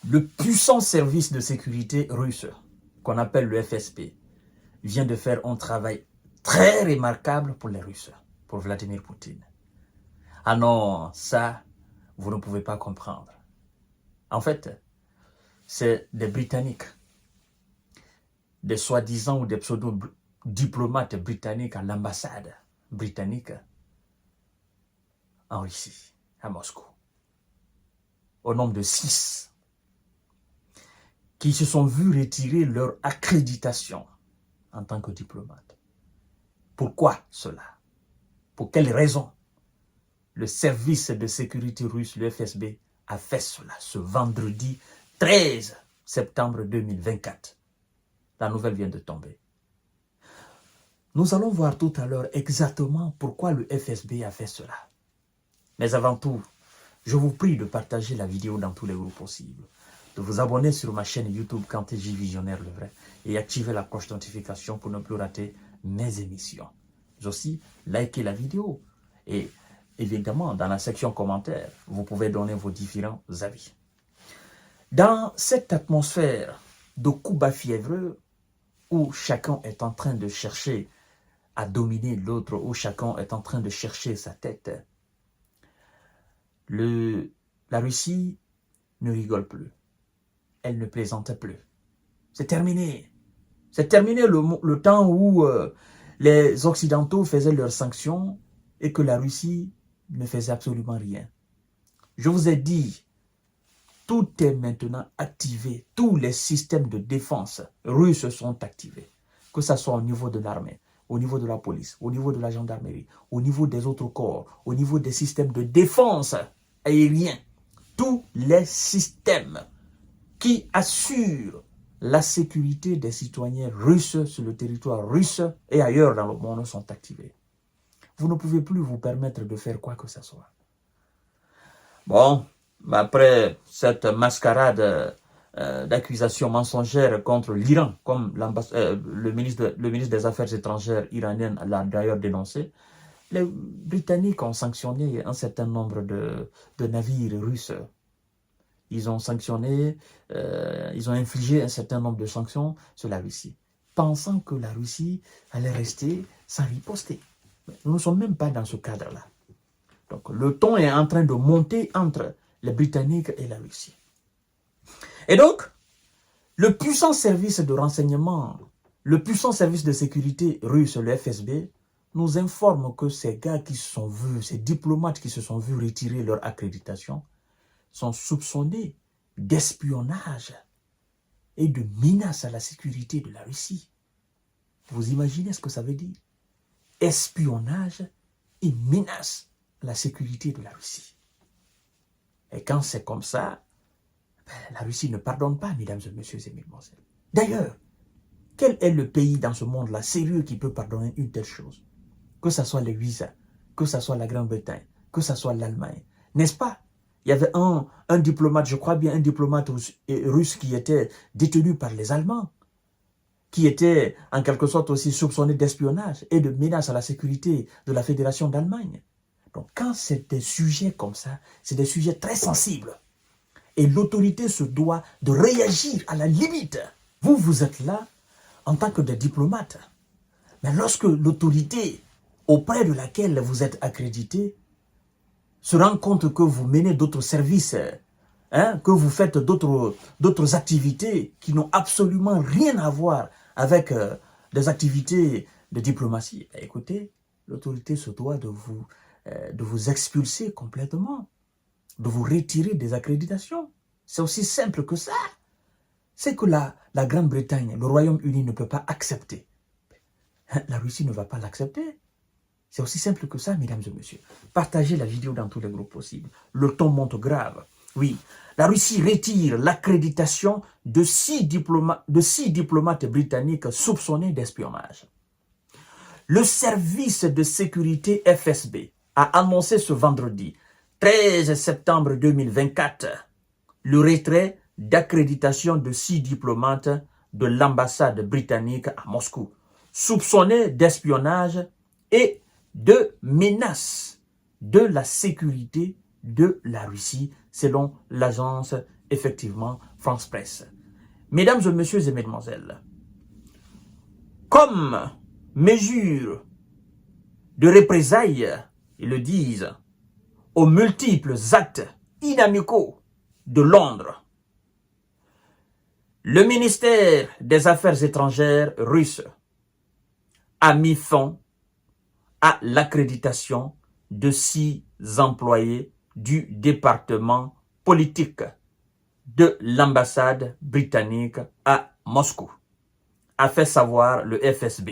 Le puissant service de sécurité russe, qu'on appelle le FSB, vient de faire un travail très remarquable pour les Russes, pour Vladimir Poutine. Ah non, ça, vous ne pouvez pas comprendre. En fait, c'est des Britanniques, des soi-disant ou des pseudo-diplomates britanniques à l'ambassade britannique en Russie, à Moscou, au nombre de 6, qui se sont vus retirer leur accréditation en tant que diplomate. Pourquoi cela? Pour quelles raisons? Le service de sécurité russe, le FSB, a fait cela ce vendredi 13 septembre 2024. La nouvelle vient de tomber. Nous allons voir tout à l'heure exactement pourquoi le FSB a fait cela. Mais avant tout, je vous prie de partager la vidéo dans tous les groupes possibles, de vous abonner sur ma chaîne YouTube Kanté J Visionnaire le vrai et activer la cloche de notification pour ne plus rater mes émissions. Mais aussi, likez la vidéo et évidemment, dans la section commentaires, vous pouvez donner vos différents avis. Dans cette atmosphère de coups bas fiévreux où chacun est en train de chercher à dominer l'autre, où chacun est en train de chercher sa tête, la Russie ne rigole plus. Elle ne plaisante plus. C'est terminé. C'est terminé le temps où les Occidentaux faisaient leurs sanctions et que la Russie ne faisait absolument rien. Je vous ai dit, tout est maintenant activé. Tous les systèmes de défense russes sont activés. Que ce soit au niveau de l'armée, au niveau de la police, au niveau de la gendarmerie, au niveau des autres corps, au niveau des systèmes de défense aériens. Tous les systèmes qui assurent la sécurité des citoyens russes sur le territoire russe et ailleurs dans le monde sont activés. Vous ne pouvez plus vous permettre de faire quoi que ce soit. Bon, après cette mascarade d'accusations mensongères contre l'Iran, comme le ministre des Affaires étrangères iranien l'a d'ailleurs dénoncé, les Britanniques ont sanctionné un certain nombre de navires russes. Ils ont sanctionné, ils ont infligé un certain nombre de sanctions sur la Russie, pensant que la Russie allait rester sans riposter. Nous ne sommes même pas dans ce cadre-là. Donc le ton est en train de monter entre les Britanniques et la Russie. Et donc, le puissant service de renseignement, le puissant service de sécurité russe, le FSB, nous informe que ces gars qui se sont vus, ces diplomates qui se sont vus retirer leur accréditation, sont soupçonnés d'espionnage et de menace à la sécurité de la Russie. Vous imaginez ce que ça veut dire? Espionnage et menace à la sécurité de la Russie. Et quand c'est comme ça, la Russie ne pardonne pas, mesdames et messieurs et mesdemoiselles. D'ailleurs, quel est le pays dans ce monde-là sérieux qui peut pardonner une telle chose? Que ce soit les USA, que ce soit la Grande-Bretagne, que ce soit l'Allemagne. N'est-ce pas? Il y avait un diplomate, je crois bien un diplomate russe qui était détenu par les Allemands, qui était en quelque sorte aussi soupçonné d'espionnage et de menace à la sécurité de la Fédération d'Allemagne. Donc quand c'est des sujets comme ça, c'est des sujets très sensibles. Et l'autorité se doit de réagir à la limite. Vous, vous êtes là en tant que des diplomates. Mais lorsque l'autorité auprès de laquelle vous êtes accrédité se rend compte que vous menez d'autres services, que vous faites d'autres activités qui n'ont absolument rien à voir avec des activités de diplomatie, écoutez, l'autorité se doit de vous expulser complètement, de vous retirer des accréditations. C'est aussi simple que ça. C'est que la Grande-Bretagne, le Royaume-Uni ne peut pas accepter. La Russie ne va pas l'accepter. C'est aussi simple que ça, mesdames et messieurs. Partagez la vidéo dans tous les groupes possibles. Le ton monte grave. Oui, la Russie retire l'accréditation de 6 diplomates britanniques soupçonnés d'espionnage. Le service de sécurité FSB a annoncé ce vendredi 13 septembre 2024 le retrait d'accréditation de 6 diplomates de l'ambassade britannique à Moscou, soupçonnés d'espionnage et de menace de la sécurité de la Russie, selon l'agence effectivement France Presse. Mesdames et messieurs et mesdemoiselles, comme mesure de représailles, ils le disent, aux multiples actes inamicaux de Londres, le ministère des Affaires étrangères russe a mis fin à l'accréditation de 6 employés du département politique de l'ambassade britannique à Moscou, a fait savoir le FSB.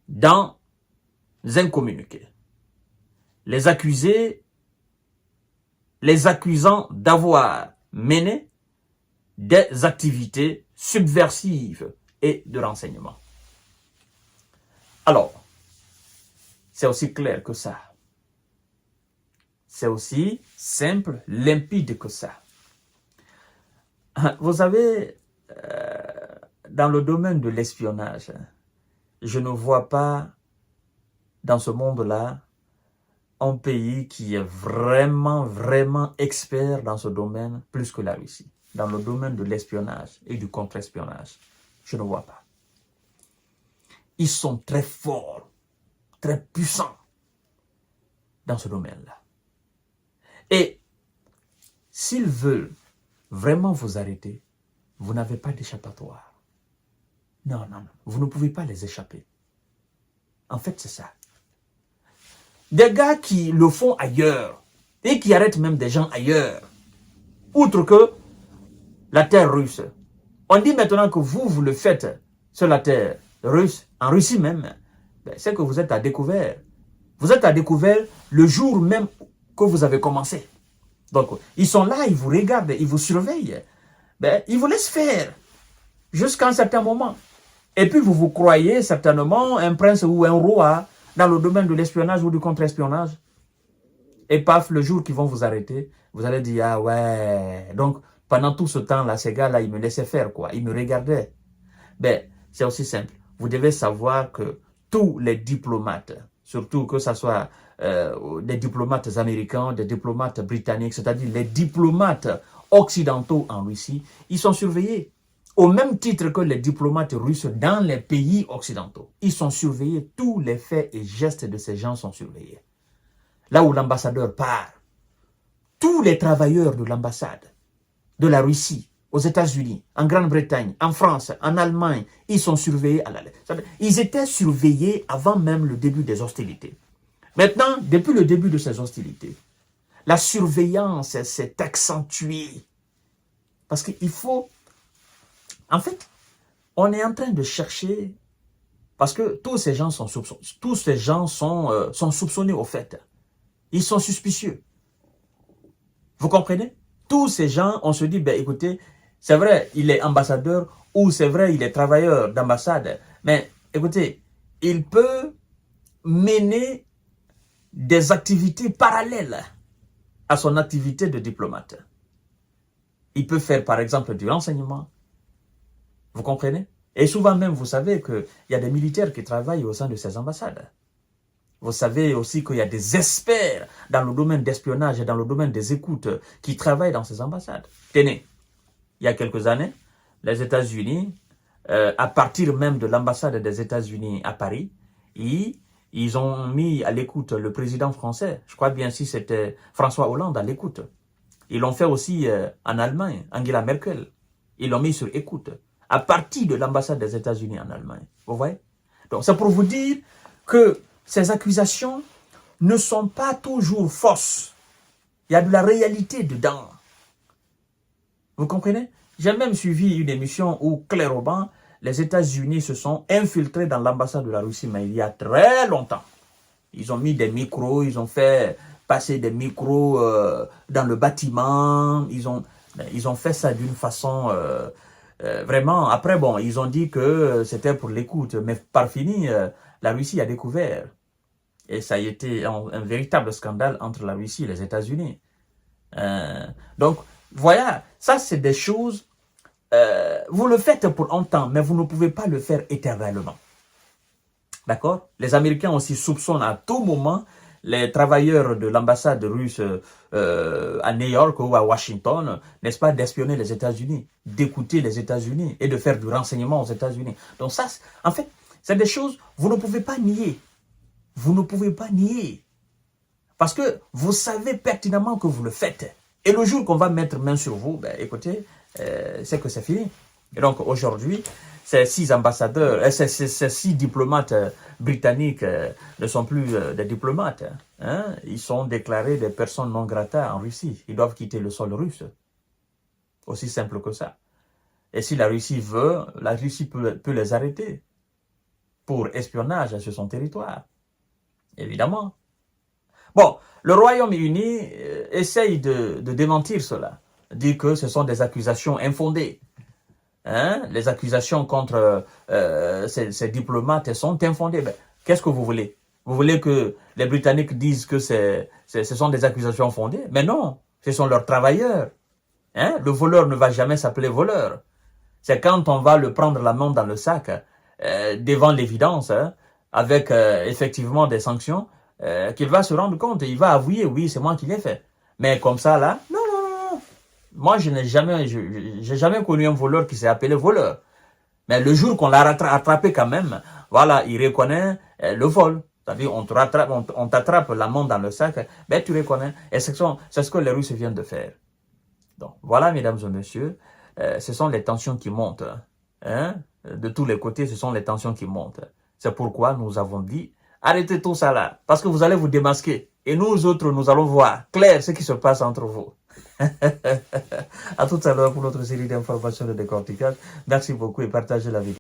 Dans un communiqué, les accusant d'avoir mené des activités subversives et de renseignement. Alors, c'est aussi clair que ça. C'est aussi simple, limpide que ça. Vous savez, dans le domaine de l'espionnage, je ne vois pas dans ce monde-là un pays qui est vraiment expert dans ce domaine plus que la Russie. Dans le domaine de l'espionnage et du contre-espionnage, je ne vois pas. Ils sont très forts, très puissants dans ce domaine-là. Et s'ils veulent vraiment vous arrêter, vous n'avez pas d'échappatoire. Non, vous ne pouvez pas les échapper. En fait, c'est ça. Des gars qui le font ailleurs et qui arrêtent même des gens ailleurs, outre que la terre russe. On dit maintenant que vous le faites sur la terre russe, en Russie même, c'est que vous êtes à découvert. Vous êtes à découvert le jour même que vous avez commencé. Donc, ils sont là, ils vous regardent, ils vous surveillent. Ils vous laissent faire jusqu'à un certain moment. Et puis, vous croyez certainement un prince ou un roi dans le domaine de l'espionnage ou du contre-espionnage. Et paf, le jour qu'ils vont vous arrêter, vous allez dire, ah ouais. Donc, pendant tout ce temps-là, ces gars-là, ils me laissaient faire, quoi. Ils me regardaient. C'est aussi simple. Vous devez savoir que tous les diplomates, surtout que ce soit des diplomates américains, des diplomates britanniques, c'est-à-dire les diplomates occidentaux en Russie, ils sont surveillés. Au même titre que les diplomates russes dans les pays occidentaux. Ils sont surveillés. Tous les faits et gestes de ces gens sont surveillés. Là où l'ambassadeur part, tous les travailleurs de l'ambassade de la Russie, aux États-Unis, en Grande-Bretagne, en France, en Allemagne, ils sont surveillés à la lettre. Ils étaient surveillés avant même le début des hostilités. Maintenant, depuis le début de ces hostilités, la surveillance s'est accentuée. Parce qu'il faut... En fait, on est en train de chercher... Parce que tous ces gens sont soupçonnés. Tous ces gens sont soupçonnés au fait. Ils sont suspicieux. Vous comprenez? Tous ces gens, on se dit, écoutez, c'est vrai, il est ambassadeur ou c'est vrai, il est travailleur d'ambassade. Mais écoutez, il peut mener des activités parallèles à son activité de diplomate. Il peut faire par exemple du renseignement. Vous comprenez? Et souvent même, vous savez qu'il y a des militaires qui travaillent au sein de ces ambassades. Vous savez aussi qu'il y a des experts dans le domaine d'espionnage et dans le domaine des écoutes qui travaillent dans ces ambassades. Tenez, il y a quelques années, les États-Unis, à partir même de l'ambassade des États-Unis à Paris, ils ont mis à l'écoute le président français. Je crois bien si c'était François Hollande à l'écoute. Ils l'ont fait aussi en Allemagne, Angela Merkel. Ils l'ont mis sur écoute, à partir de l'ambassade des États-Unis en Allemagne. Vous voyez? Donc c'est pour vous dire que ces accusations ne sont pas toujours fausses. Il y a de la réalité dedans. Vous comprenez? J'ai même suivi une émission où clairement, les États-Unis se sont infiltrés dans l'ambassade de la Russie, mais il y a très longtemps. Ils ont mis des micros, ils ont fait passer des micros dans le bâtiment. Ils ont fait ça d'une façon vraiment. Après, bon, ils ont dit que c'était pour l'écoute, mais par fini, la Russie a découvert. Et ça a été un véritable scandale entre la Russie et les États-Unis. Donc, voilà, ça c'est des choses, vous le faites pour un temps, mais vous ne pouvez pas le faire éternellement. D'accord? Les Américains aussi soupçonnent à tout moment les travailleurs de l'ambassade russe à New York ou à Washington, n'est-ce pas, d'espionner les États-Unis, d'écouter les États-Unis et de faire du renseignement aux États-Unis. Donc ça, en fait, c'est des choses, vous ne pouvez pas nier. Vous ne pouvez pas nier. Parce que vous savez pertinemment que vous le faites. Et le jour qu'on va mettre main sur vous, ben, écoutez, c'est que c'est fini. Et donc aujourd'hui, ces 6 ambassadeurs, ces 6 diplomates britanniques ne sont plus des diplomates. Hein? Ils sont déclarés des personnes non grata en Russie. Ils doivent quitter le sol russe. Aussi simple que ça. Et si la Russie veut, la Russie peut les arrêter pour espionnage sur son territoire. Évidemment. Bon, le Royaume-Uni essaye de démentir cela. Dit que ce sont des accusations infondées. Hein? Les accusations contre ces diplomates sont infondées. Ben, qu'est-ce que vous voulez? Vous voulez que les Britanniques disent que ce sont des accusations fondées? Mais non, ce sont leurs travailleurs. Hein? Le voleur ne va jamais s'appeler voleur. C'est quand on va le prendre la main dans le sac, devant l'évidence, hein, avec effectivement des sanctions, qu'il va se rendre compte. Il va avouer, oui, c'est moi qui l'ai fait. Mais comme ça, là, non. Moi, je n'ai jamais connu un voleur qui s'est appelé voleur. Mais le jour qu'on l'a attrapé quand même, voilà, il reconnaît le vol. C'est-à-dire, on t'attrape la main dans le sac, ben tu reconnais. Et c'est ce que les Russes viennent de faire. Donc, voilà, mesdames et messieurs, ce sont les tensions qui montent. Hein? De tous les côtés, ce sont les tensions qui montent. C'est pourquoi nous avons dit, arrêtez tout ça là, parce que vous allez vous démasquer. Et nous autres, nous allons voir clair ce qui se passe entre vous. À tout à l'heure pour notre série d'informations de décortiquage. Merci beaucoup et partagez la vidéo.